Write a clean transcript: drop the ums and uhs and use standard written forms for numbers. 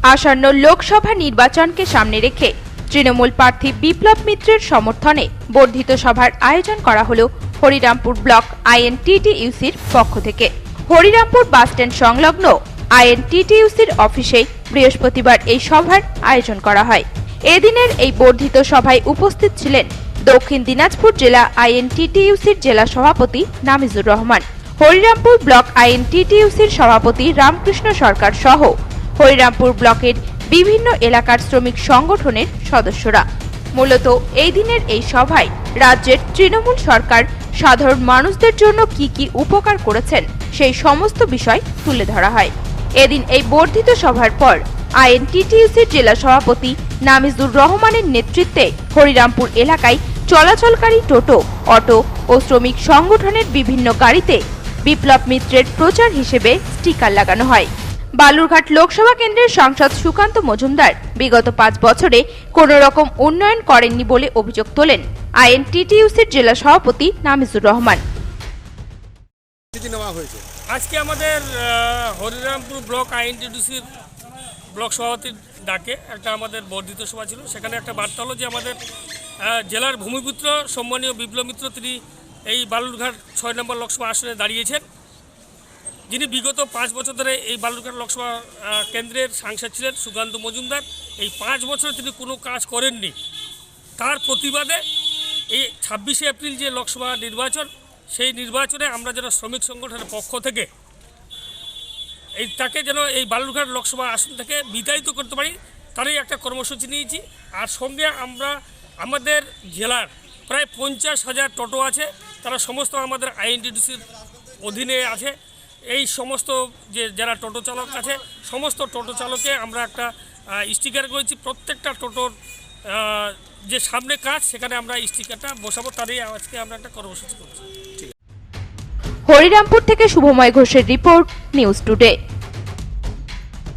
আসন্ন লোকসভা নির্বাচনকে সামনে রেখে তৃণমূল প্রার্থী বিপ্লব মিত্রের সমর্থনে বর্ধিত সভার আয়োজন করা হলো হরিরামপুর ব্লক আইএনটিটিইউসির পক্ষ থেকে। হরিরামপুর বাসস্ট্যান্ড সংলগ্ন আইএনটিটিইউসির অফিসে বৃহস্পতিবার এই সভার আয়োজন করা হয়। এদিনের এই বর্ধিত সভায় উপস্থিত ছিলেন দক্ষিণ দিনাজপুর জেলা আইএনটিটিইউসির জেলা সভাপতি নামিজুর রহমান, হরিরামপুর ব্লক আইএনটিটিইউসির সভাপতি রামকৃষ্ণ সরকার সহ হরিরামপুর ব্লকের বিভিন্ন এলাকার শ্রমিক সংগঠনের সদস্যরা। মূলত এই দিনের এই সভায় রাজ্যের তৃণমূল সরকার সাধারণ মানুষদের জন্য কি উপকার করেছেন সেই সমস্ত বিষয় তুলে ধরা হয়। এদিন এই বর্ধিত সভার পর আইএনটিটিইউসির জেলা সভাপতি নামিজুর রহমানের নেতৃত্বে হরিরামপুর এলাকায় চলাচলকারী টোটো, অটো ও শ্রমিক সংগঠনের বিভিন্ন গাড়িতে বিপ্লব মিত্রের প্রচার হিসেবে স্টিকার লাগানো হয়। বালুরঘাট লোকসভা কেন্দ্রের সাংসদ সুকান্ত মজুমদার বিগত 5 বছরে কোনো রকম উন্নয়ন করেননি বলে অভিযোগ তোলেন আইএনটিটিইউসির জেলা সভাপতি নামিজুর রহমান। আজকে আমাদের হরিরামপুর ব্লক আইএনটিটিইউসির ব্লক সভাপতির ডাকে একটা আমাদের বর্ধিত সভা ছিল। সেখানে একটা বার্তা হলো যে আমাদের জেলার ভূমিপুত্র সম্মানীয় বিপ্লব মিত্র তিনি এই বালুরঘাট 6 নম্বর লোকসভা আসনে দাঁড়িয়েছেন, যিনি বিগত 5 বছর ধরে এই বালুরঘাট লোকসভা কেন্দ্রের সাংসদ ছিলেন সুকান্ত মজুমদার। এই 5 বছরে তিনি কোনো কাজ করেননি। তার প্রতিবাদে এই 26শে এপ্রিল যে লোকসভা নির্বাচন, সেই নির্বাচনে আমরা যেন শ্রমিক সংগঠনের পক্ষ থেকে তাকে যেন এই বালুরঘাট লোকসভা আসন থেকে বিতাড়িত করতে পারি, তারই একটা কর্মসূচি নিয়েছি। আর সঙ্গে আমরা আমাদের জেলার প্রায় 50,000 টোটো আছে, তারা সমস্ত আমাদের আইএনটিটিইউসির অধীনে আছে। এই সমস্ত যারা টোটো চালক আছে, সমস্ত টোটো চালকে আমরা একটা স্টিকার করেছি। প্রত্যেকটা টোটোর যে সামনে কাজ, সেখানে আমরা স্টিকারটা বসাবো, তারই আজকে আমরা একটা কর্মসূচি করছি। হরিরামপুর থেকে শুভময় ঘোষের রিপোর্ট, নিউজ টুডে।